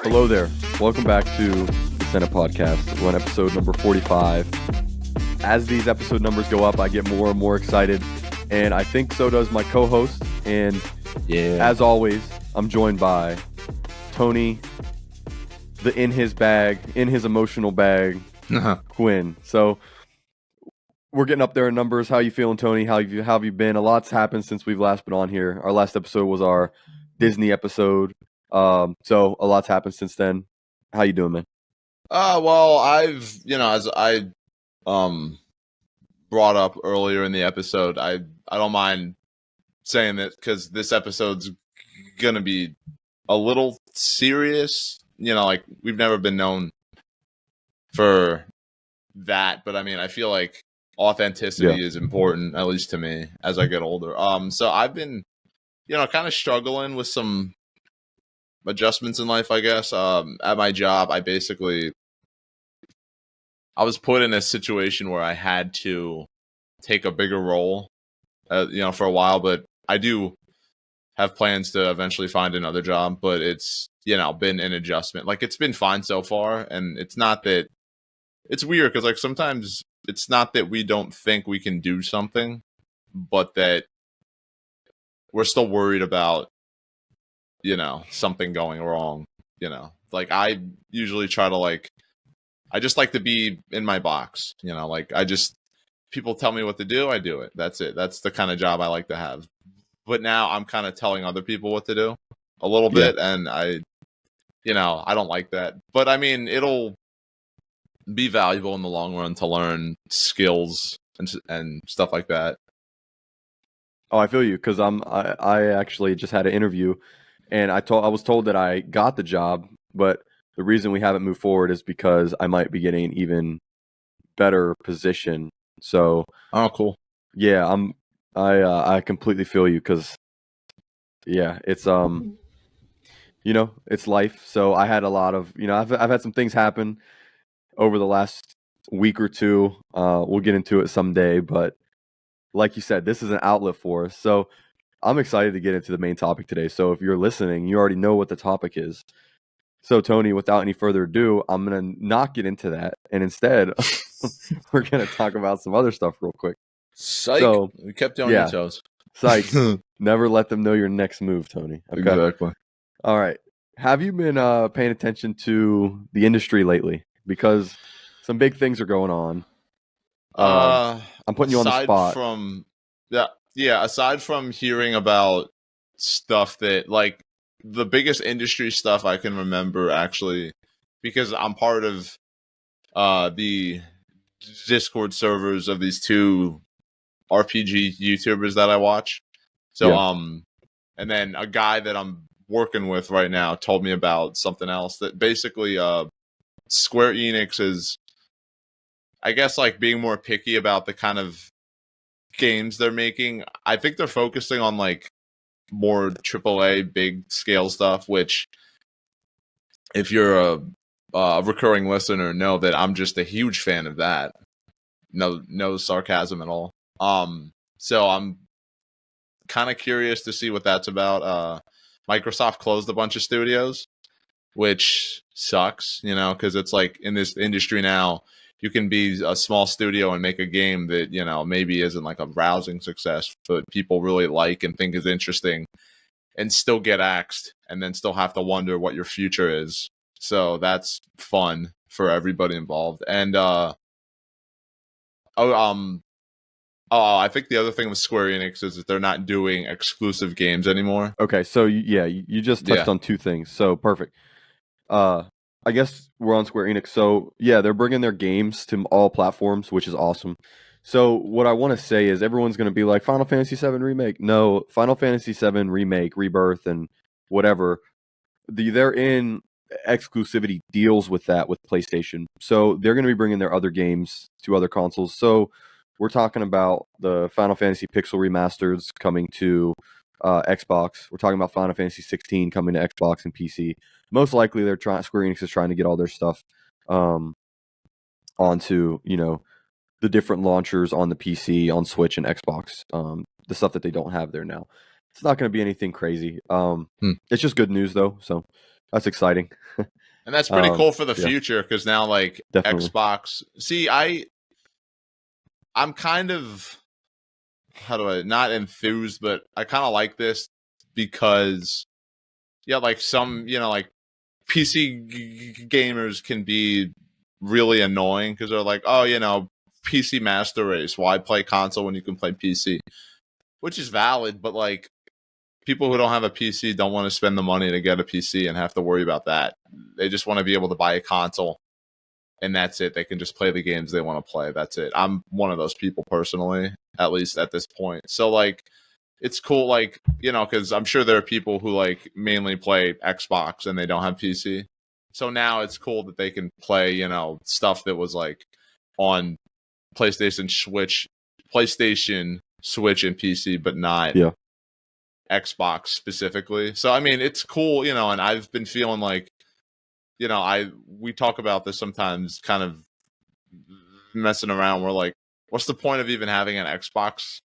Hello there. Welcome back to the Senate Podcast. We're on episode number 45. As these episode numbers go up, I get more and more excited, and I think so does my co-host. And as always, I'm joined by Tony, the in his emotional bag, Quinn. So we're getting up there in numbers. How you feeling, Tony? How have you been? A lot's happened since we've last been on here. Our last episode was our Disney episode. So a lot's happened since then. How you doing, man? Well, as I brought up earlier in the episode, I don't mind saying that because this episode's gonna be a little serious. Like we've never been known for that, but I mean, I feel like authenticity is important, at least to me, as I get older. So I've been, kind of struggling with some adjustments in life, I guess. At my job, I was put in a situation where I had to take a bigger role, for a while, but I do have plans to eventually find another job, but it's, been an adjustment. Like it's been fine so far. And it's not that it's weird because like sometimes it's not that we don't think we can do something, but that we're still worried about, something going wrong, like I usually try to I just like to be in my box, people tell me what to do, I do it. That's it. That's the kind of job I like to have. But now I'm kind of telling other people what to do a little bit. And I don't like that. But I mean, it'll be valuable in the long run to learn skills and stuff like that. Oh, I feel you because I actually just had an interview, and I was told that I got the job, but the reason we haven't moved forward is because I might be getting an even better position. So, oh, cool. Yeah, I completely feel you because, it's it's life. So I had a lot of I've had some things happen over the last week or two. We'll get into it someday, but like you said, this is an outlet for us. So I'm excited to get into the main topic today. So if you're listening, you already know what the topic is. So Tony, without any further ado, I'm going to not get into that. And instead, we're going to talk about some other stuff real quick. Psych. So, we kept you on your toes. Psych. Never let them know your next move, Tony. Okay. Exactly. All right. Have you been paying attention to the industry lately? Because some big things are going on. I'm putting you on the spot. Aside from hearing about stuff that like the biggest industry stuff I can remember actually, because I'm part of the Discord servers of these two RPG YouTubers that I watch. So and then a guy that I'm working with right now told me about something else that basically Square Enix is, I guess, like being more picky about the kind of games they're making. I think they're focusing on like more AAA big scale stuff, which if you're a recurring listener know that I'm just a huge fan of that. No sarcasm at all. So I'm kind of curious to see what that's about. Microsoft closed a bunch of studios, which sucks, because it's like in this industry now, you can be a small studio and make a game that, maybe isn't like a rousing success, but people really like and think is interesting and still get axed and then still have to wonder what your future is. So that's fun for everybody involved. And, I think the other thing with Square Enix is that they're not doing exclusive games anymore. Okay, so you just touched on two things. So perfect. I guess we're on Square Enix. So they're bringing their games to all platforms, which is awesome. So what I want to say is everyone's going to be like Final Fantasy VII Remake. No, Final Fantasy VII Remake, Rebirth, and whatever. They're in exclusivity deals with that with PlayStation. So they're going to be bringing their other games to other consoles. So we're talking about the Final Fantasy Pixel remasters coming to Xbox. We're talking about Final Fantasy 16 coming to Xbox and PC. Most likely, Square Enix is trying to get all their stuff onto the different launchers on the PC, on Switch, and Xbox. The stuff that they don't have there now. It's not going to be anything crazy. Hmm. It's just good news though, so that's exciting. And that's pretty cool for the Yeah, future because now like definitely. Xbox. See, I'm kind of, how do I, not enthused, but I kind of like this because yeah, like some, like PC gamers can be really annoying because they're like, oh, PC master race. Why play console when you can play PC? Which is valid, but like people who don't have a PC don't want to spend the money to get a PC and have to worry about that. They just want to be able to buy a console and that's it. They can just play the games they want to play. That's it. I'm one of those people personally, at least at this point. So like it's cool, like, because I'm sure there are people who like mainly play Xbox and they don't have PC. So now it's cool that they can play, stuff that was like on PlayStation, Switch, and PC, but not Yeah. Xbox specifically. So I mean, it's cool, and I've been feeling like, we talk about this sometimes, kind of messing around. We're like, what's the point of even having an Xbox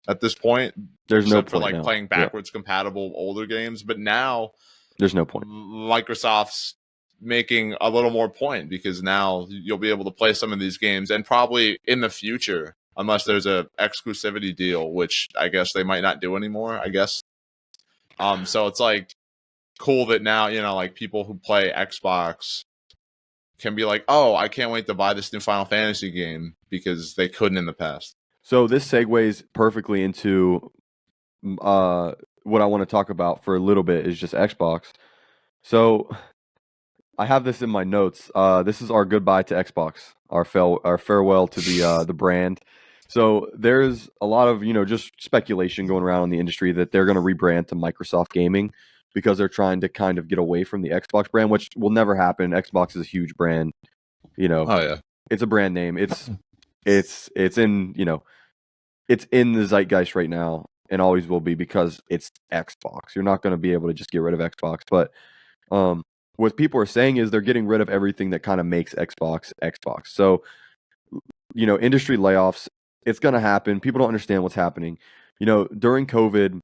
at this point? There's no Except for point like now. playing Yeah. backwards compatible older games. But now There's no point. Microsoft's making a little more point because now you'll be able to play some of these games, and probably in the future, unless there's a exclusivity deal, which I guess they might not do anymore, I guess. So it's like cool that now, like people who play Xbox can be like, oh, I can't wait to buy this new Final Fantasy game because they couldn't in the past. So this segues perfectly into what I want to talk about for a little bit is just Xbox. So I have this in my notes. This is our goodbye to Xbox, our farewell to the brand. So there's a lot of just speculation going around in the industry that they're going to rebrand to Microsoft Gaming because they're trying to kind of get away from the Xbox brand, which will never happen. Xbox is a huge brand. Oh yeah, It's a brand name. It's in it's in the zeitgeist right now and always will be because it's Xbox. You're not going to be able to just get rid of Xbox, but um, what people are saying is they're getting rid of everything that kind of makes Xbox Xbox. So, industry layoffs, it's going to happen. People don't understand what's happening. During COVID,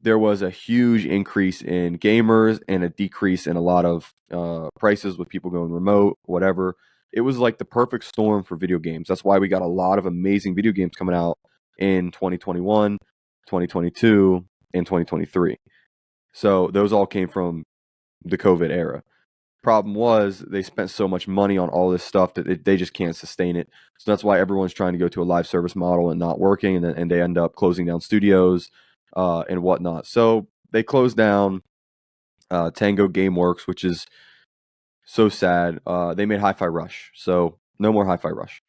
there was a huge increase in gamers and a decrease in a lot of prices with people going remote, whatever. It was like the perfect storm for video games. That's why we got a lot of amazing video games coming out in 2021, 2022, and 2023. So those all came from the COVID era. Problem was they spent so much money on all this stuff that they just can't sustain it. So that's why everyone's trying to go to a live service model and not working, and they end up closing down studios and whatnot. So they closed down Tango GameWorks, which is so sad. They made Hi-Fi Rush, so no more Hi-Fi Rush.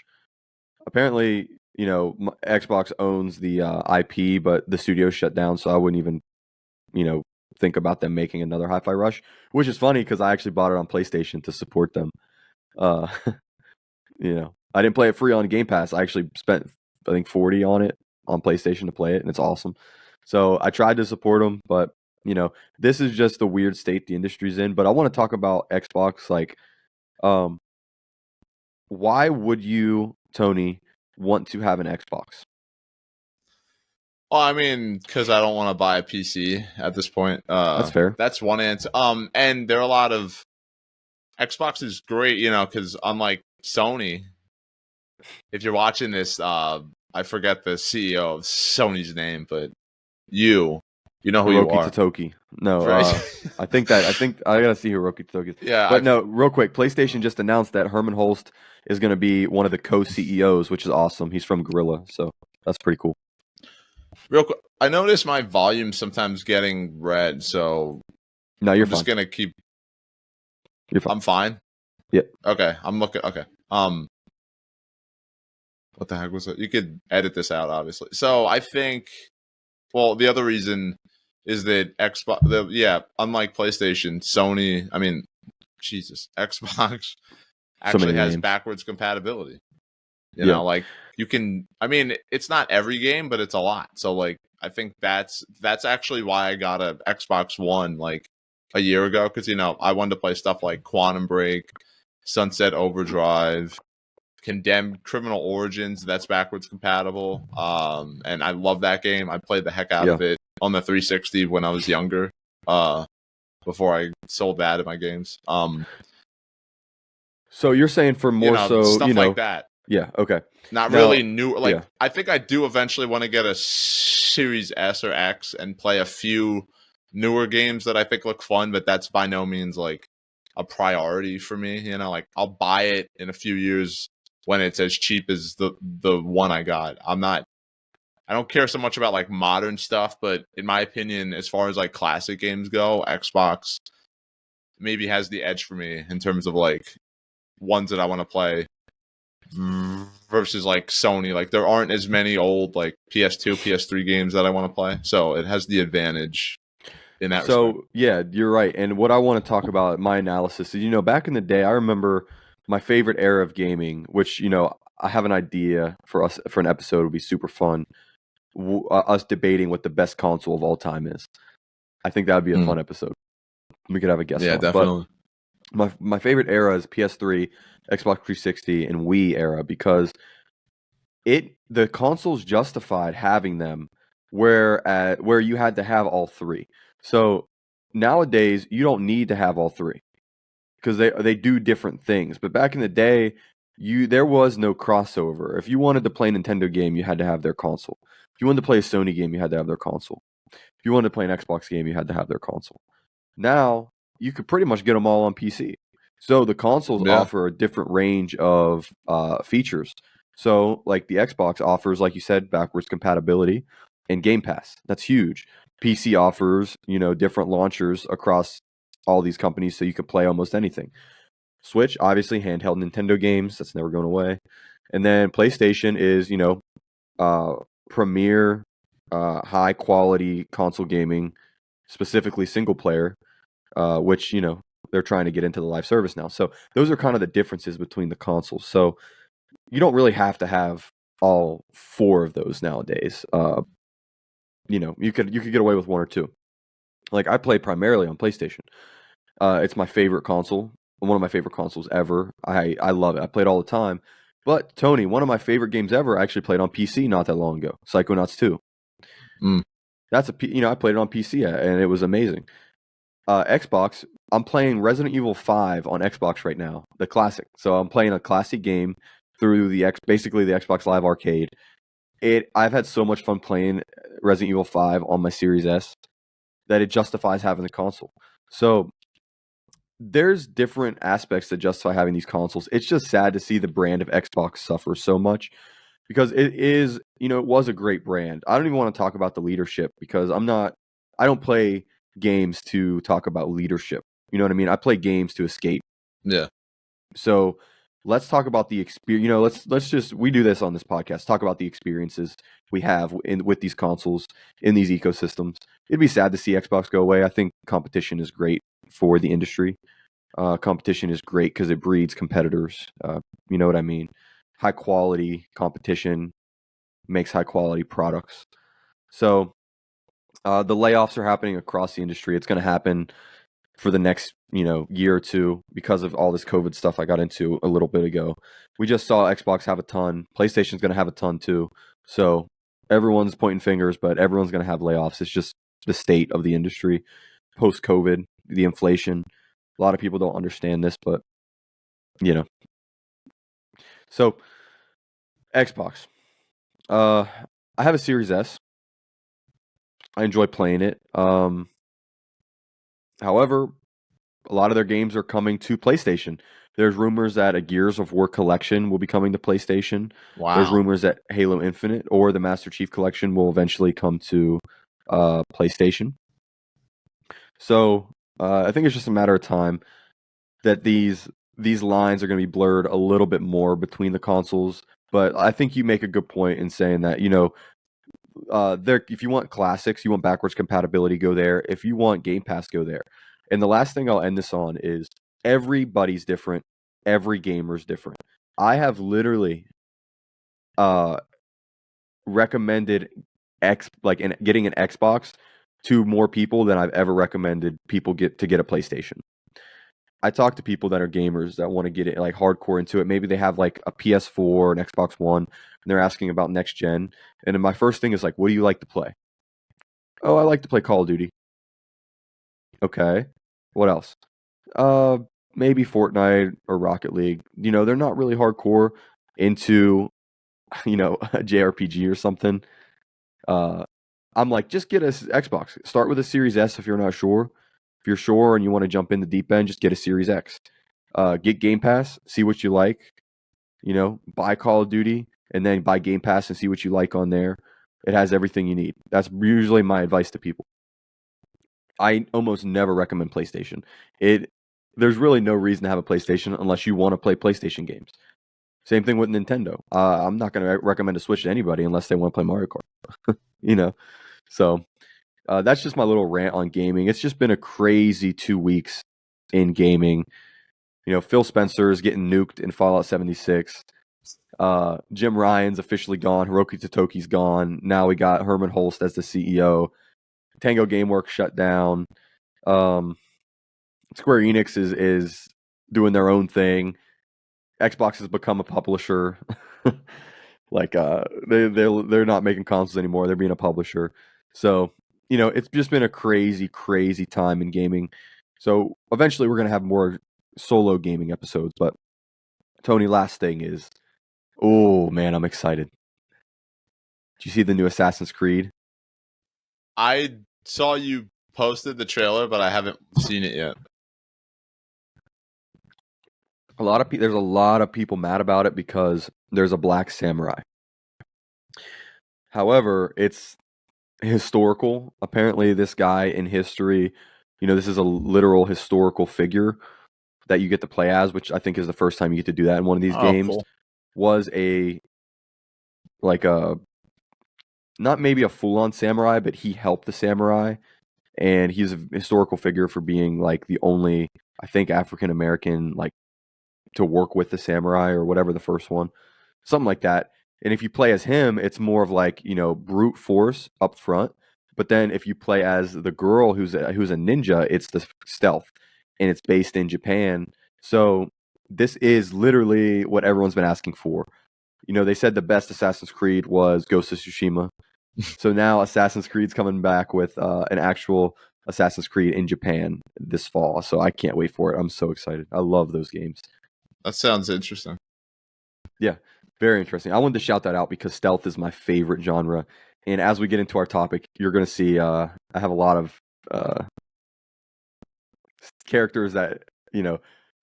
Apparently, Xbox owns the IP, but the studio shut down, so I wouldn't even think about them making another Hi-Fi Rush, which is funny because I actually bought it on PlayStation to support them. Uh, I didn't play it free on Game Pass. I actually spent I think 40 on it on PlayStation to play it, and it's awesome. So I tried to support them, but this is just the weird state the industry's in. But I want to talk about Xbox. Like, um, why would you, Tony, want to have an Xbox? well, I mean, because I don't want to buy a PC at this point. That's fair. That's one answer. And there are a lot of Xbox is great, because unlike Sony, if you're watching this, I forget the CEO of Sony's name, but you know who you Hiroki are, Totoki. No, right? I think I gotta see Hiroki Totoki. Yeah, But no, real quick, PlayStation just announced that Herman Holst is gonna be one of the co-CEOs, which is awesome. He's from Gorilla, so that's pretty cool. real quick. I notice my volume sometimes getting red, so No, you're I'm just fine. gonna keep. You're fine. I'm fine. Yep. Okay, I'm looking. Okay. What the heck was it? You could edit this out, obviously. So I think. Well, the other reason is that unlike PlayStation, Sony. I mean, Jesus, Xbox So many actually has names. backwards compatibility. Yeah. Like you can. I mean, it's not every game, but it's a lot. So like, I think that's actually why I got a Xbox One like a year ago because I wanted to play stuff like Quantum Break, Sunset Overdrive, Condemned Criminal Origins. That's backwards compatible. And I love that game. I played the heck out Yeah. of it. on the 360 when I was younger. Before I sold that in my games. So you're saying for more Stuff like that. Yeah, okay. Not Now, really new. Like, yeah. I think I do eventually want to get a Series S or X and play a few newer games that I think look fun, but that's by no means like a priority for me. You know, like I'll buy it in a few years when it's as cheap as the one I got. I don't care so much about like modern stuff, but in my opinion, as far as like classic games go, Xbox maybe has the edge for me in terms of like ones that I want to play versus like Sony. Like there aren't as many old like PS2, PS3 games that I want to play, so it has the advantage in that respect. Yeah, you're right. And what I want to talk about my analysis is, back in the day, I remember my favorite era of gaming, which I have an idea for us for an episode would be super fun. Us debating what the best console of all time is. I think that would be a fun episode. We could have a guest on. Definitely. But my favorite era is PS3, Xbox 360, and Wii era because the consoles justified having them where you had to have all three. So nowadays you don't need to have all three because they do different things. But back in the day, there was no crossover. If you wanted to play a Nintendo game, you had to have their console. If you wanted to play a Sony game, you had to have their console. If you wanted to play an Xbox game, you had to have their console. Now you could pretty much get them all on PC. So the consoles offer a different range of features. So like the Xbox offers, like you said, backwards compatibility and Game Pass. That's huge. PC offers, different launchers across all these companies so you can play almost anything. Switch, obviously handheld Nintendo games, that's never going away. And then PlayStation is, premier high quality console gaming, specifically single player, which they're trying to get into the live service now. So those are kind of the differences between the consoles. So you don't really have to have all four of those nowadays. You could get away with one or two. Like I play primarily on PlayStation. It's my favorite console, one of my favorite consoles ever. I love it. I play it all the time. But Tony, one of my favorite games ever, I actually played on PC not that long ago. Psychonauts 2. That's I played it on PC and it was amazing. Xbox, I'm playing Resident Evil 5 on Xbox right now, the classic. So I'm playing a classic game through basically the Xbox Live Arcade. I've had so much fun playing Resident Evil 5 on my Series S that it justifies having the console. So there's different aspects that justify having these consoles. It's just sad to see the brand of Xbox suffer so much because it was a great brand. I don't even want to talk about the leadership because I don't play games to talk about leadership. You know what I mean? I play games to escape. Yeah. So let's talk about the experience. We do this on this podcast. Talk about the experiences we have with these consoles in these ecosystems. It'd be sad to see Xbox go away. I think competition is great for the industry. Competition is great because it breeds competitors. You know what I mean? High quality competition makes high quality products. So the layoffs are happening across the industry. It's going to happen for the next year or two because of all this COVID stuff I got into a little bit ago. We just saw Xbox have a ton. PlayStation's going to have a ton too. So everyone's pointing fingers, but everyone's going to have layoffs. It's just the state of the industry post COVID, the inflation. A lot of people don't understand this, but So Xbox. I have a Series S. I enjoy playing it. However, a lot of their games are coming to PlayStation. There's rumors that a Gears of War collection will be coming to PlayStation. Wow. There's rumors that Halo Infinite or the Master Chief collection will eventually come to PlayStation. So I think it's just a matter of time that these lines are going to be blurred a little bit more between the consoles. But I think you make a good point in saying that, if you want classics, you want backwards compatibility, go there. If you want Game Pass, go there. And the last thing I'll end this on is everybody's different. Every gamer's different. I have literally recommended getting an Xbox to more people than I've ever recommended people get a PlayStation. I talk to people that are gamers that want to get it like hardcore into it. Maybe they have like a PS4, an Xbox One, and they're asking about next gen. And then my first thing is like, what do you like to play? Oh, I like to play Call of Duty. Okay. What else? Uh, maybe Fortnite or Rocket League. They're not really hardcore into, a JRPG or something. Uh, I'm like, just get a Xbox. Start with a Series S if you're not sure. If you're sure and you want to jump in the deep end, just get a Series X. Get Game Pass, see what you like. Buy Call of Duty and then buy Game Pass and see what you like on there. It has everything you need. That's usually my advice to people. I almost never recommend PlayStation. There's really no reason to have a PlayStation unless you want to play PlayStation games. Same thing with Nintendo. I'm not going to recommend a Switch to anybody unless they want to play Mario Kart. So that's just my little rant on gaming. It's just been a crazy 2 weeks in gaming. Phil Spencer is getting nuked in Fallout 76. Jim Ryan's officially gone. Hiroki Totoki's gone. Now we got Herman Holst as the CEO. Tango Gameworks shut down. Square Enix is doing their own thing. Xbox has become a publisher. Like they're not making consoles anymore. They're being a publisher. So it's just been a crazy, crazy time in gaming. So eventually we're gonna have more solo gaming episodes. But Tony, last thing is, oh man, I'm excited. Did you see the new Assassin's Creed? I saw you posted the trailer, but I haven't seen it yet. There's a lot of people mad about it because there's a black samurai. However, it's historical. Apparently, this guy in history, this is a literal historical figure that you get to play as, which I think is the first time you get to do that in one of these games. Cool. Was not maybe a full-on samurai, but he helped the samurai, and he's a historical figure for being like the only, I think, African American to work with the samurai or whatever the first one, something like that. And if you play as him, it's more of brute force up front. But then if you play as the girl who's a ninja, it's the stealth, and it's based in Japan. So this is literally what everyone's been asking for. They said the best Assassin's Creed was Ghost of Tsushima. So now Assassin's Creed's coming back with an actual Assassin's Creed in Japan this fall. So I can't wait for it. I'm so excited. I love those games. That sounds interesting. Yeah, very interesting. I wanted to shout that out because stealth is my favorite genre. And as we get into our topic, you're going to see I have a lot of characters that,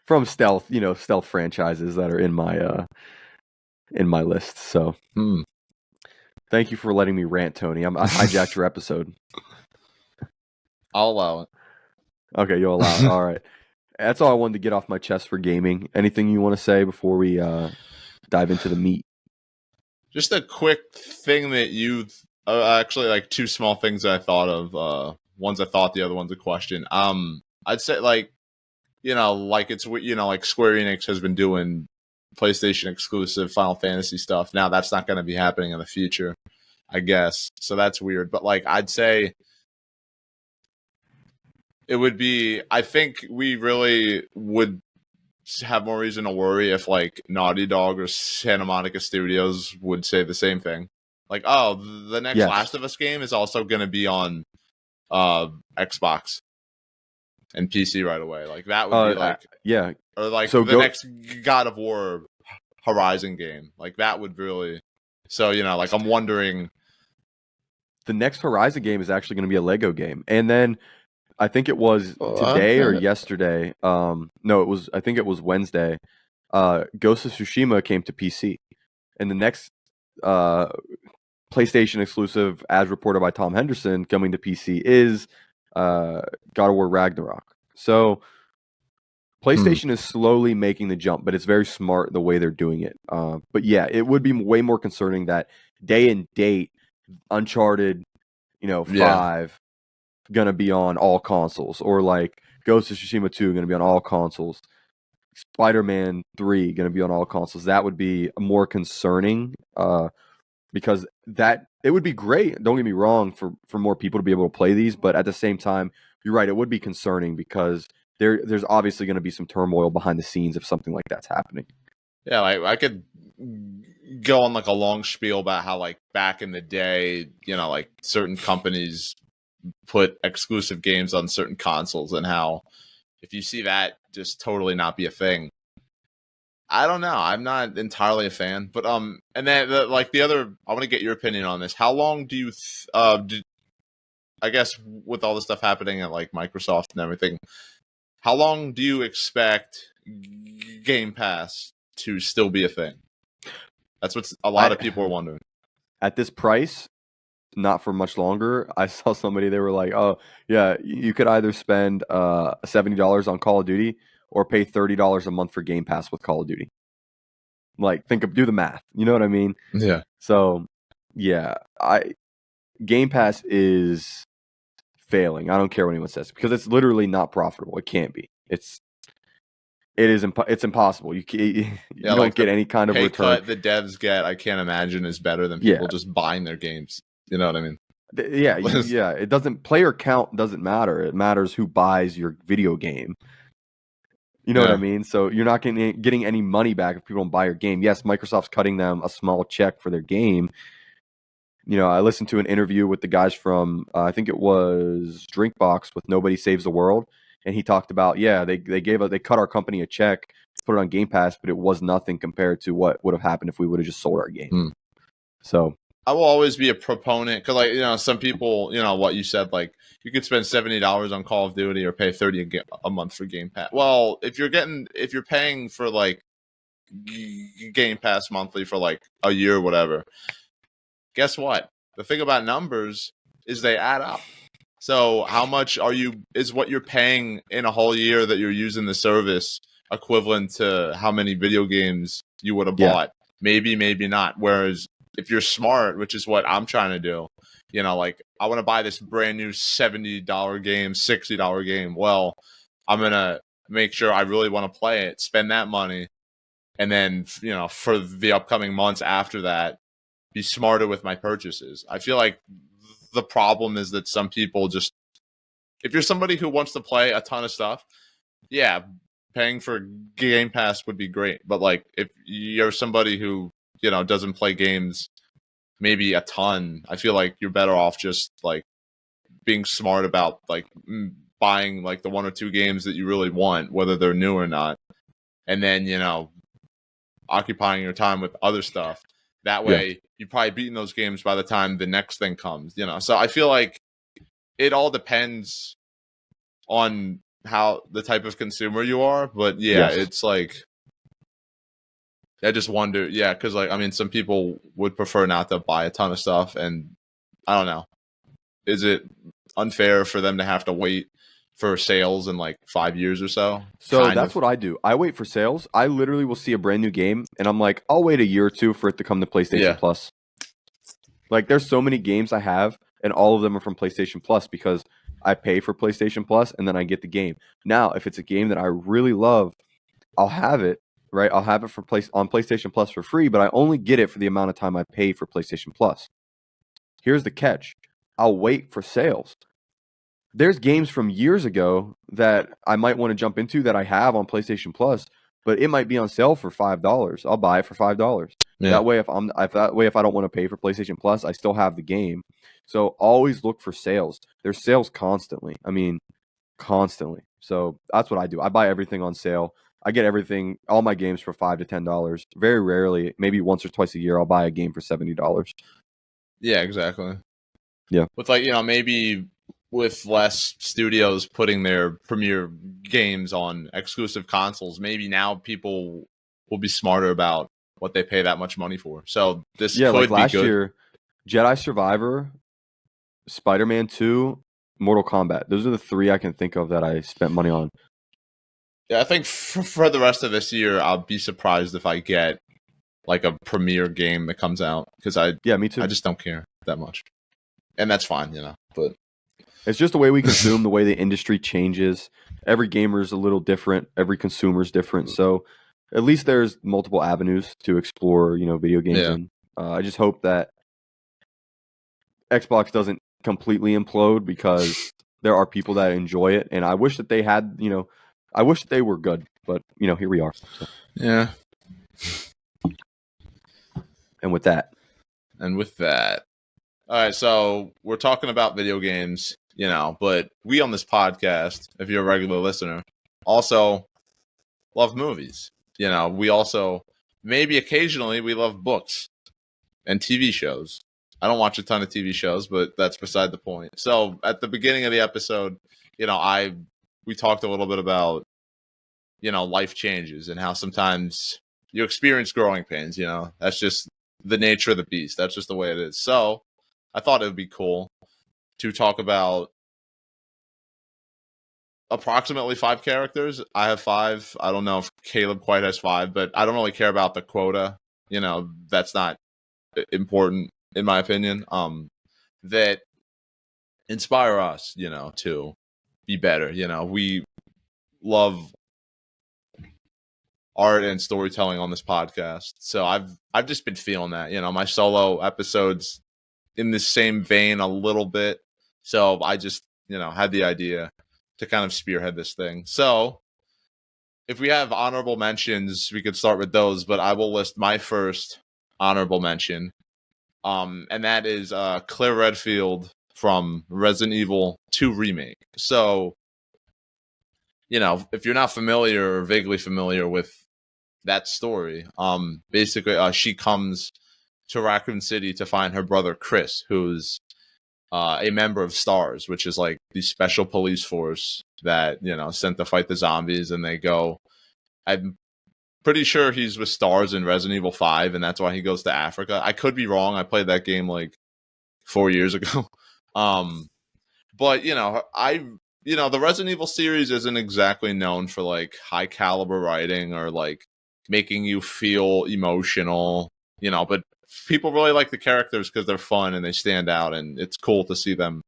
from stealth, stealth franchises that are in my list. So thank you for letting me rant, Tony. I hijacked your episode. I'll allow it. Okay, you'll allow it. All right. That's all I wanted to get off my chest for gaming. Anything you want to say before we dive into the meat? Just a quick thing that you actually like two small things that I thought of. One's a thought, the other one's a question. I'd say it's like Square Enix has been doing PlayStation exclusive Final Fantasy stuff. Now that's not going to be happening in the future, I guess. So that's weird. But I'd say it would be. I think we really would have more reason to worry if Naughty Dog or Santa Monica Studios would say the same thing. The next Last of Us game is also going to be on Xbox and PC right away. That would be yeah. Or so the next God of War Horizon game. That would really. So I'm wondering. The next Horizon game is actually going to be a Lego game, and then I think it was today or yesterday. I think it was Wednesday. Ghost of Tsushima came to PC, and the next PlayStation exclusive, as reported by Tom Henderson, coming to PC is God of War Ragnarok. So PlayStation is slowly making the jump, but it's very smart the way they're doing it. But yeah, it would be way more concerning that day and date Uncharted, 5 gonna be on all consoles, or Ghost of Tsushima 2 gonna be on all consoles, Spider-Man 3 gonna be on all consoles. That would be more concerning, because it would be great, don't get me wrong, for more people to be able to play these, but at the same time, you're right, it would be concerning because there's obviously going to be some turmoil behind the scenes if something like that's happening. Yeah, I could go on a long spiel about how back in the day, certain companies put exclusive games on certain consoles, and how if you see that just totally not be a thing. I don't know. I'm not entirely a fan, but and then the other, I want to get your opinion on this. How long do you, I guess, with all the stuff happening at like Microsoft and everything, how long do you expect Game Pass to still be a thing? That's what a lot of people are wondering. At this price, not for much longer. I saw somebody, they were like, oh, yeah, you could either spend $70 on Call of Duty or pay $30 a month for Game Pass with Call of Duty. Like, do the math. You know what I mean? Yeah. So, yeah, Game Pass is failing. I don't care what anyone says because it's literally not profitable. It can't be. It's impossible. You don't get any kind of return. Cut the devs get, I can't imagine, is better than people just buying their games. You know what I mean? Yeah. It doesn't, player count doesn't matter. It matters who buys your video game. You know what I mean? So you're not getting any money back if people don't buy your game. Yes, Microsoft's cutting them a small check for their game. You know, I listened to an interview with the guys from, I think it was Drinkbox with Nobody Saves the World. And he talked about, they cut our company a check, put it on Game Pass, but it was nothing compared to what would have happened if we would have just sold our game. So I will always be a proponent because, like, you know, some people, you know, what you said, like, you could spend $70 on Call of Duty or pay $30 a month for Game Pass. Well, if you're paying for like Game Pass monthly for like a year or whatever, guess what? The thing about numbers is they add up. So how much is what you're paying in a whole year that you're using the service equivalent to how many video games you would have bought? Maybe, maybe not. Whereas if you're smart, which is what I'm trying to do, you know, like, I want to buy this brand new $70 game, $60 game. Well, I'm going to make sure I really want to play it, spend that money. And then, you know, for the upcoming months after that, be smarter with my purchases. I feel like the problem is that some people just, if you're somebody who wants to play a ton of stuff, yeah, paying for Game Pass would be great. But like, if you're somebody who, you know, doesn't play games maybe a ton, I feel like you're better off just like being smart about like buying like the one or two games that you really want, whether they're new or not, and then, you know, occupying your time with other stuff. That way you've probably beaten those games by the time the next thing comes, you know. So I feel like it all depends on how the type of consumer you are. But it's like, I just wonder, because like, I mean, some people would prefer not to buy a ton of stuff, and I don't know. Is it unfair for them to have to wait for sales in like 5 years or so? So that's what I do. I wait for sales. I literally will see a brand new game, and I'm like, I'll wait a year or two for it to come to PlayStation Plus. Like, there's so many games I have, and all of them are from PlayStation Plus because I pay for PlayStation Plus, and then I get the game. Now, if it's a game that I really love, I'll have it. Right, I'll have it on PlayStation Plus for free, but I only get it for the amount of time I pay for PlayStation Plus. Here's the catch. I'll wait for sales. There's games from years ago that I might want to jump into that I have on PlayStation Plus, but it might be on sale for $5. I'll buy it for $5. That way, if I don't want to pay for PlayStation Plus, I still have the game. So always look for sales. There's sales constantly. I mean, constantly. So that's what I do. I buy everything on sale. I get everything, all my games for $5 to $10. Very rarely, maybe once or twice a year, I'll buy a game for $70. Yeah, exactly. Yeah. With like, you know, maybe with less studios putting their premier games on exclusive consoles, maybe now people will be smarter about what they pay that much money for. So this could like be last good. year, Jedi Survivor, Spider-Man 2, Mortal Kombat. Those are the three I can think of that I spent money on. Yeah, I think for the rest of this year, I'll be surprised if I get like a premiere game that comes out, because me too. I just don't care that much, and that's fine, you know. But it's just the way we consume, the way the industry changes. Every gamer is a little different. Every consumer is different. So at least there's multiple avenues to explore, you know, video games. Yeah. And I just hope that Xbox doesn't completely implode, because there are people that enjoy it, and I wish that they had, you know, I wish that they were good, but you know, here we are. So. Yeah. And with that, all right, so we're talking about video games. But we on this podcast, if you're a regular listener, also love movies. We also, maybe occasionally, we love books and TV shows. I don't watch a ton of TV shows, but that's beside the point. So at the beginning of the episode, we talked a little bit about, life changes and how sometimes you experience growing pains. That's just the nature of the beast. That's just the way it is. So I thought it would be cool to talk about approximately 5 characters. I have 5. I don't know if Caleb quite has 5, but I don't really care about the quota. That's not important in my opinion. That inspire us, to be better. We love art and storytelling on this podcast. So I've just been feeling that. My solo episodes in the same vein a little bit. So I just, had the idea to kind of spearhead this thing. So if we have honorable mentions, we could start with those, but I will list my first honorable mention. And that is Claire Redfield from Resident Evil 2 Remake. So, if you're not familiar or vaguely familiar with that story, basically she comes to Raccoon City to find her brother Chris, who's a member of STARS, which is like the special police force that, sent to fight the zombies, and they go. I'm pretty sure he's with STARS in Resident Evil 5, and that's why he goes to Africa. I could be wrong. I played that game like 4 years ago. But the Resident Evil series isn't exactly known for like high caliber writing or like making you feel emotional, but people really like the characters because they're fun and they stand out, and it's cool to see them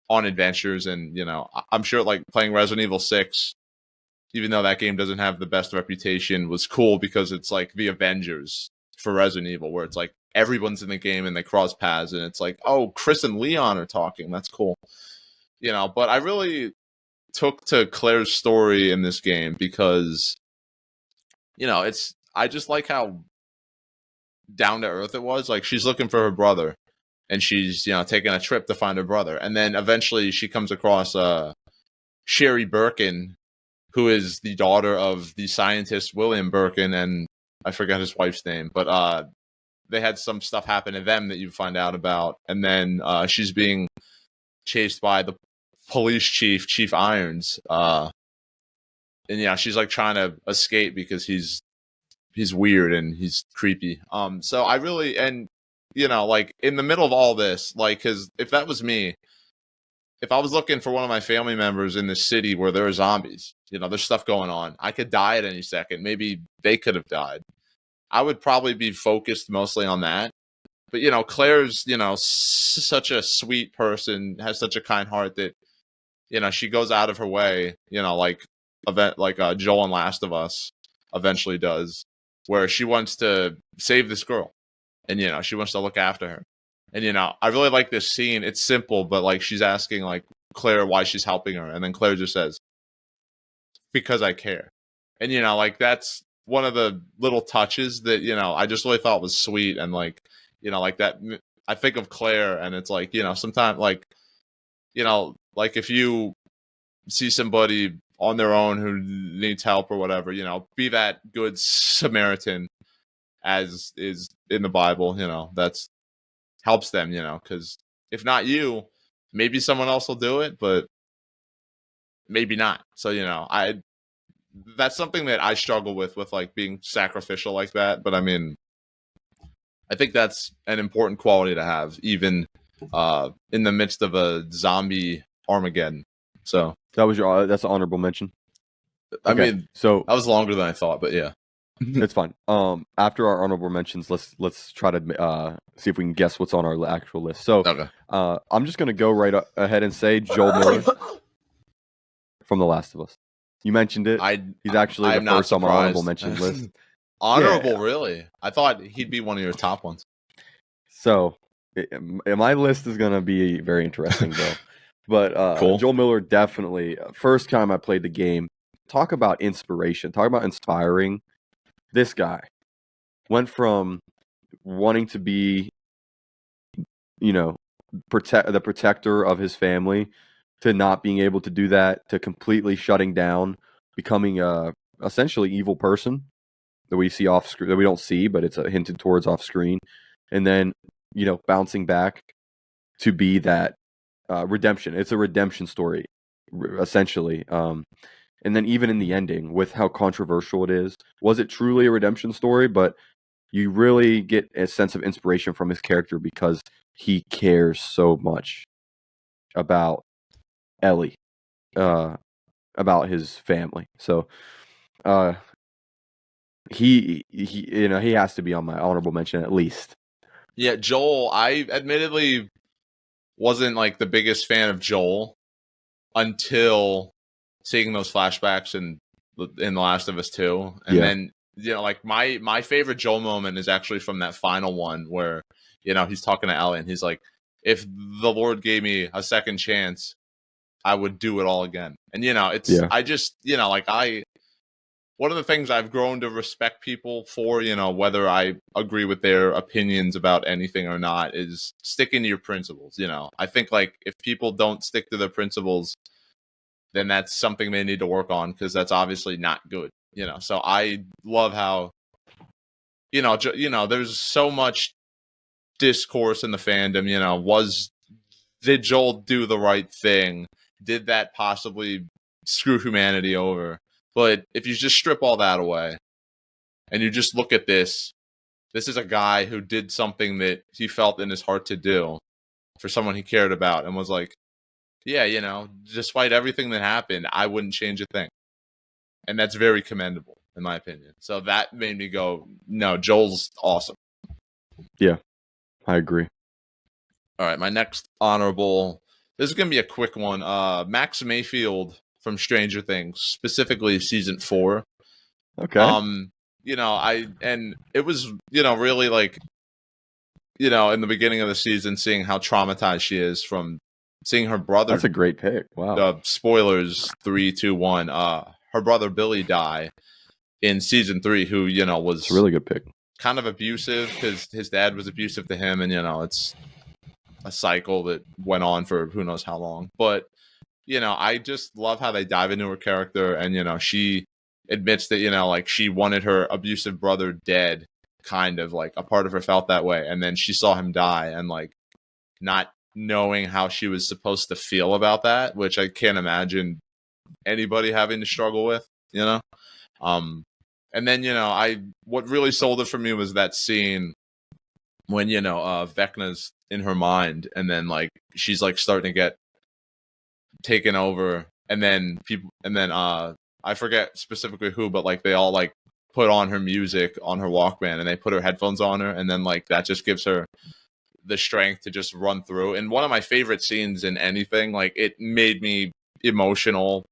on adventures. And I'm sure like playing Resident Evil 6, even though that game doesn't have the best reputation, was cool because it's like the Avengers for Resident Evil, where it's like everyone's in the game and they cross paths, and it's like, oh, Chris and Leon are talking. That's cool. But I really took to Claire's story in this game because, I just like how down to earth it was. Like, she's looking for her brother, and she's, taking a trip to find her brother. And then eventually she comes across Sherry Birkin, who is the daughter of the scientist William Birkin, and I forgot his wife's name, but they had some stuff happen to them that you find out about. And then she's being chased by the police chief Irons, and she's like trying to escape because he's weird and he's creepy. So I really, and like in the middle of all this, like, because if that was me, if I was looking for one of my family members in the city where there are zombies, there's stuff going on, I could die at any second. Maybe they could have died. I would probably be focused mostly on that. But Claire's such a sweet person, has such a kind heart that she goes out of her way, like Joel in Last of Us eventually does, where she wants to save this girl, and she wants to look after her. And I really like this scene. It's simple, but like she's asking like Claire why she's helping her, and then Claire just says, "Because I care." And like that's one of the little touches that I just really thought was sweet, and like like that. I think of Claire, and it's like sometimes like like if you see somebody on their own who needs help or whatever, be that good Samaritan as is in the Bible, that's helps them, because if not you, maybe someone else will do it, but maybe not. So, that's something that I struggle with like being sacrificial like that. But I mean, I think that's an important quality to have, even in the midst of a zombie Armageddon. So that's an honorable mention. I mean, so that was longer than I thought, but yeah. It's fine. After our honorable mentions, let's try to see if we can guess what's on our actual list. So, okay. I'm just gonna go right ahead and say Joel Miller from The Last of Us. You mentioned it. He's actually the first on my honorable mention list. Honorable, really? I thought he'd be one of your top ones. So, my list is gonna be very interesting, though. But cool. Joel Miller definitely. First time I played the game. Talk about inspiration. Talk about inspiring. This guy went from wanting to be, the protector of his family to not being able to do that, to completely shutting down, becoming a essentially evil person that we see off screen, that we don't see, but it's hinted towards off screen, and then bouncing back to be that redemption. It's a redemption story, essentially. And then even in the ending, with how controversial it is, was it truly a redemption story? But you really get a sense of inspiration from his character because he cares so much about Ellie, about his family. So he has to be on my honorable mention at least. Yeah, Joel, I admittedly wasn't like the biggest fan of Joel until seeing those flashbacks in The Last of Us 2. And then, like my favorite Joel moment is actually from that final one where, he's talking to Ellie and he's like, if the Lord gave me a second chance, I would do it all again. And, I just, one of the things I've grown to respect people for, whether I agree with their opinions about anything or not, is sticking to your principles. I think like if people don't stick to their principles, then that's something they need to work on because that's obviously not good. So I love how, there's so much discourse in the fandom. Did Joel do the right thing? Did that possibly screw humanity over? But if you just strip all that away and you just look at this is a guy who did something that he felt in his heart to do for someone he cared about and was like, yeah, despite everything that happened, I wouldn't change a thing. And that's very commendable, in my opinion. So that made me go, no, Joel's awesome. Yeah, I agree. All right, my next honorable, this is going to be a quick one. Max Mayfield from Stranger Things, specifically season 4. Okay. And it was, really like, in the beginning of the season, seeing how traumatized she is from seeing her brother. That's a great pick. Wow. Spoilers 3, 2, 1. Her brother Billy die in season 3, who, was it's a really good pick. Kind of abusive because his dad was abusive to him. And, it's a cycle that went on for who knows how long. But, I just love how they dive into her character. And, she admits that, like she wanted her abusive brother dead, kind of like a part of her felt that way. And then she saw him die and like not knowing how she was supposed to feel about that, which I can't imagine anybody having to struggle with, and then, what really sold it for me was that scene when, Vecna's in her mind and then like she's like starting to get taken over and then I forget specifically who, but like they all like put on her music on her Walkman and they put her headphones on her and then like that just gives her the strength to just run through. And one of my favorite scenes in anything, like it made me emotional.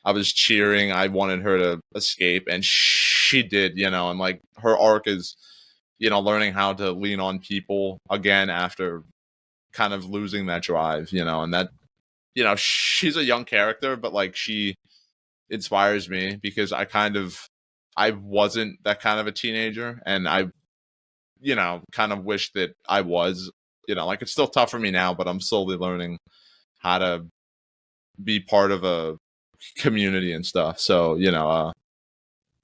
I was cheering. I wanted her to escape and she did, and like her arc is, learning how to lean on people again after kind of losing that drive, and that, she's a young character, but like she inspires me because I wasn't that kind of a teenager and I, kind of wish that I was, like it's still tough for me now, but I'm slowly learning how to be part of a community and stuff. So,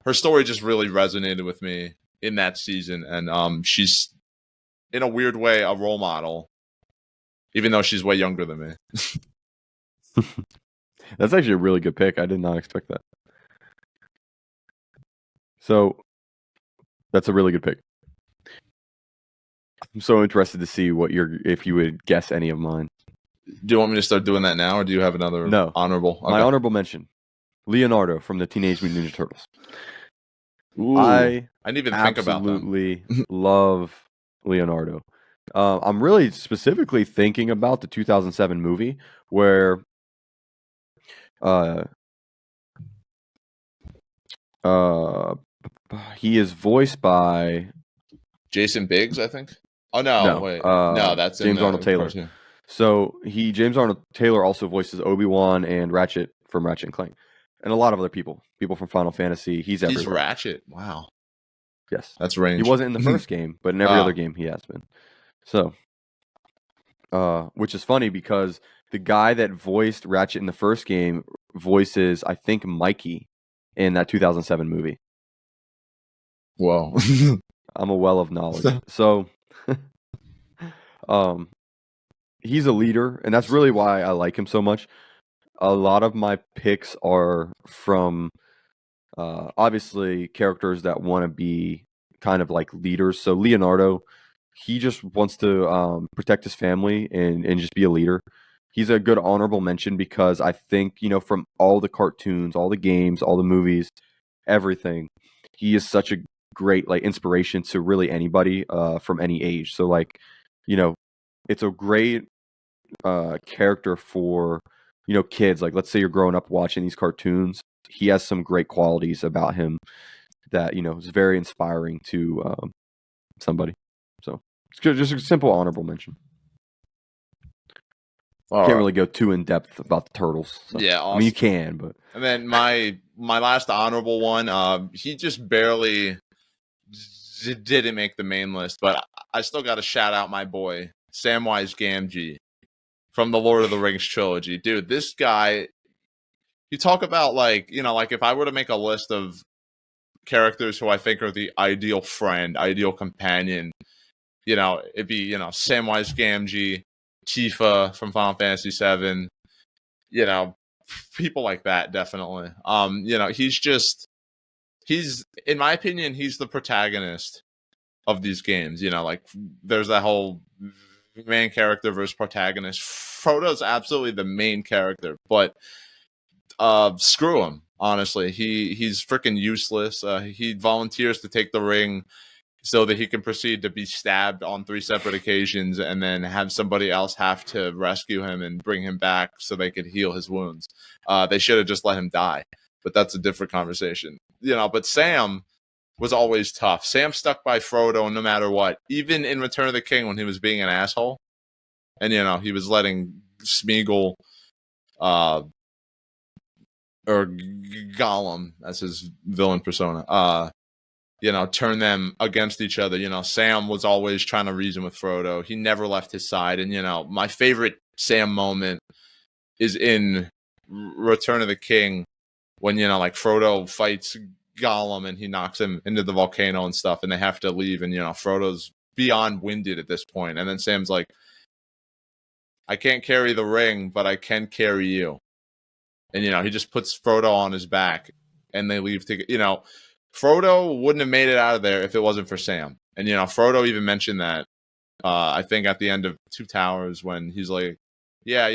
her story just really resonated with me in that season. And she's in a weird way a role model, even though she's way younger than me. That's actually a really good pick. I did not expect that. So that's a really good pick. I'm so interested to see if you would guess any of mine. Do you want me to start doing that now, or do you have another honorable? Okay. My honorable mention, Leonardo from the Teenage Mutant Ninja Turtles. Ooh, I didn't even think about that. Absolutely love Leonardo. I'm really specifically thinking about the 2007 movie where he is voiced by Jason Biggs, I think. Oh no, wait, no, that's James Arnold Taylor. Cartoon. So James Arnold Taylor also voices Obi-Wan and Ratchet from Ratchet and Clank, and a lot of other people from Final Fantasy. He's everywhere. He's Ratchet. Wow. Yes, that's range. He wasn't in the first game, but in every other game he has been. So, which is funny because the guy that voiced Ratchet in the first game voices, I think, Mikey in that 2007 movie. Whoa. I'm a well of knowledge. So, he's a leader, and that's really why I like him so much. A lot of my picks are from obviously characters that want to be kind of like leaders. So Leonardo, he just wants to protect his family and just be a leader. He's a good honorable mention because I think, from all the cartoons, all the games, all the movies, everything, he is such a great like inspiration to really anybody from any age. So like, it's a great character for kids. Like, let's say you're growing up watching these cartoons, he has some great qualities about him that is very inspiring to somebody. So it's good, just a simple honorable mention. Can't really go too in depth about the turtles. So. Yeah, awesome. I mean you can, but and then my last honorable one, he just barely didn't make the main list, but I still got to shout out my boy Samwise Gamgee from the Lord of the Rings trilogy. Dude, this guy, you talk about like if I were to make a list of characters who I think are the ideal friend, ideal companion, it'd be, Samwise Gamgee, Tifa from Final Fantasy VII, people like that, definitely. He's, in my opinion, he's the protagonist of these games. Like there's that whole main character versus protagonist. Frodo's absolutely the main character, but screw him. Honestly, he's freaking useless. He volunteers to take the ring so that he can proceed to be stabbed on 3 separate occasions and then have somebody else have to rescue him and bring him back so they could heal his wounds. They should have just let him die, but that's a different conversation. But Sam was always tough. Sam stuck by Frodo no matter what, even in Return of the King when he was being an asshole. And, he was letting Smeagol, or Gollum, as his villain persona, turn them against each other. Sam was always trying to reason with Frodo. He never left his side. And, my favorite Sam moment is in Return of the King when, like Frodo fights Gollum and he knocks him into the volcano and stuff and they have to leave. And, Frodo's beyond winded at this point. And then Sam's like, I can't carry the ring, but I can carry you. And, he just puts Frodo on his back and they leave together. Frodo wouldn't have made it out of there if it wasn't for Sam. And, Frodo even mentioned that, I think at the end of Two Towers when he's like, yeah,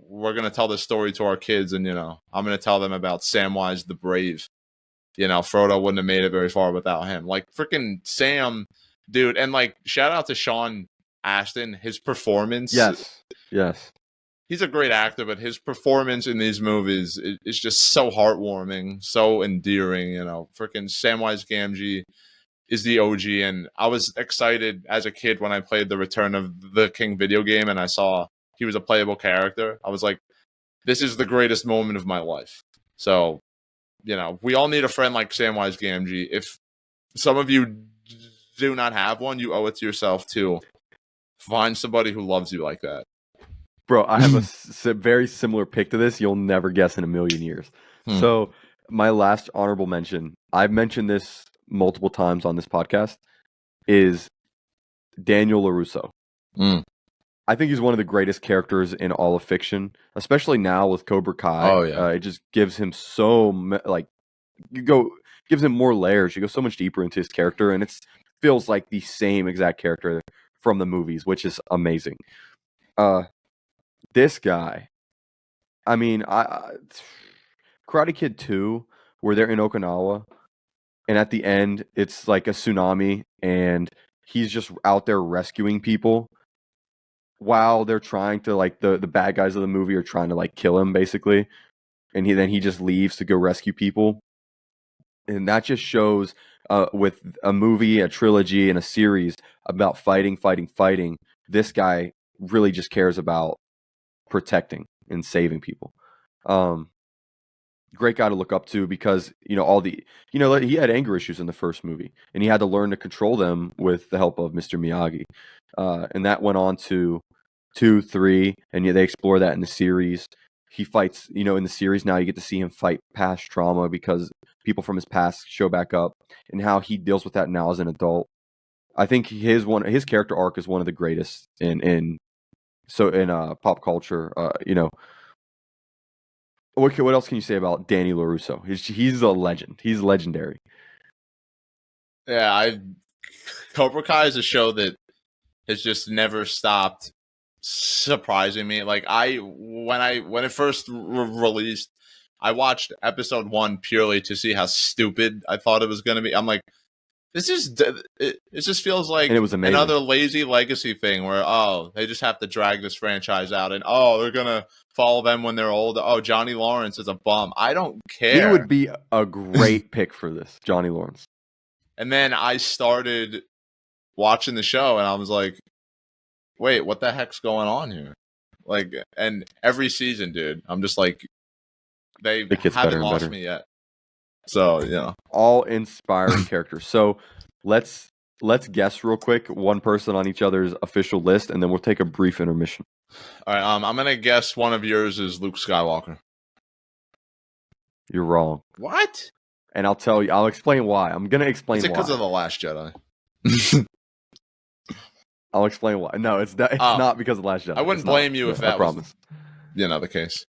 we're going to tell this story to our kids and, I'm going to tell them about Samwise the Brave. Frodo wouldn't have made it very far without him. Like, freaking Sam, dude. And, like, shout out to Sean Astin, his performance. Yes. He's a great actor, but his performance in these movies is just so heartwarming, so endearing. Freaking Samwise Gamgee is the OG, and I was excited as a kid when I played the Return of the King video game, and I saw he was a playable character. I was like, this is the greatest moment of my life. So, we all need a friend like Samwise Gamgee. If some of you do not have one, you owe it to yourself to find somebody who loves you like that. Bro, I have a very similar pick to this. You'll never guess in a million years. So my last honorable mention, I've mentioned this multiple times on this podcast, is Daniel LaRusso. I think he's one of the greatest characters in all of fiction, especially now with Cobra Kai. Oh, yeah. It just gives him gives him more layers. You go so much deeper into his character, and it feels like the same exact character from the movies, which is amazing. This guy, I mean, Karate Kid 2, where they're in Okinawa, and at the end, it's like a tsunami, and he's just out there rescuing people while they're trying to, like, the bad guys of the movie are trying to, like, kill him, basically, and he just leaves to go rescue people. And that just shows, with a movie, a trilogy, and a series about fighting, this guy really just cares about protecting and saving people. Great guy to look up to because he had anger issues in the first movie and he had to learn to control them with the help of Mr. Miyagi, and that went on to 2, 3, and they explore that in the series. He fights, in the series now you get to see him fight past trauma because people from his past show back up, and how he deals with that now as an adult. I think his character arc is one of the greatest in pop culture. What else can you say about Danny LaRusso? He's a legend. He's legendary. Yeah, Cobra Kai is a show that has just never stopped surprising me. Like when it first released, I watched episode 1 purely to see how stupid I thought it was going to be. I'm like, it just feels like And it was amazing. another lazy legacy thing where they just have to drag this franchise out, and they're gonna follow them when they're old. Johnny Lawrence is a bum. I don't care. He would be a great pick for this, Johnny Lawrence. And then I started watching the show, and I was like, wait, what the heck's going on here? Like, and every season, dude, I'm just like, they haven't lost me yet. So, all inspiring characters. So let's guess real quick, one person on each other's official list, and then we'll take a brief intermission. All right, I'm gonna guess one of yours is Luke Skywalker. You're wrong. What? And I'll explain why. I'm gonna explain why. Is it because of The Last Jedi? I'll explain why. No, it's not because of The Last Jedi. I wouldn't blame you if that was the case.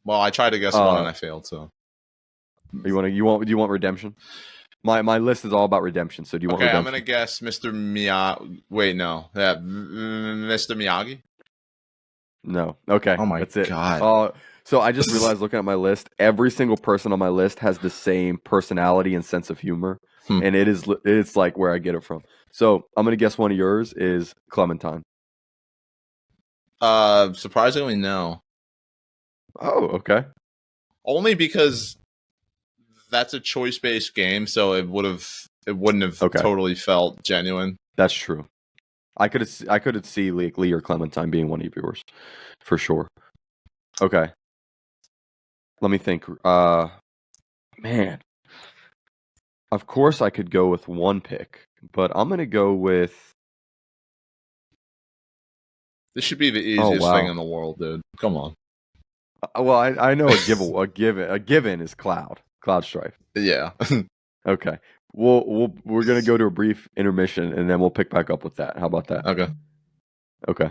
Well, I tried to guess one and I failed. So do you want redemption? My list is all about redemption. So do you want redemption? I'm gonna guess Mr. Miyagi. Wait, no, Mr. Miyagi. No. Okay. Oh my That's it. God. So I just realized looking at my list, every single person on my list has the same personality and sense of humor, and it's like where I get it from. So I'm gonna guess one of yours is Clementine. Surprisingly, no. Oh, okay. Only because that's a choice-based game, so it wouldn't have totally felt genuine. That's true. I could see Lee or Clementine being one of yours, for sure. Okay. Let me think. Man. Of course, I could go with one pick, but I'm gonna go with. This should be the easiest thing in the world, dude. Come on. Well, I know a given is Cloud Strife. Yeah. Okay. We're gonna go to a brief intermission and then we'll pick back up with that. How about that? Okay. Okay.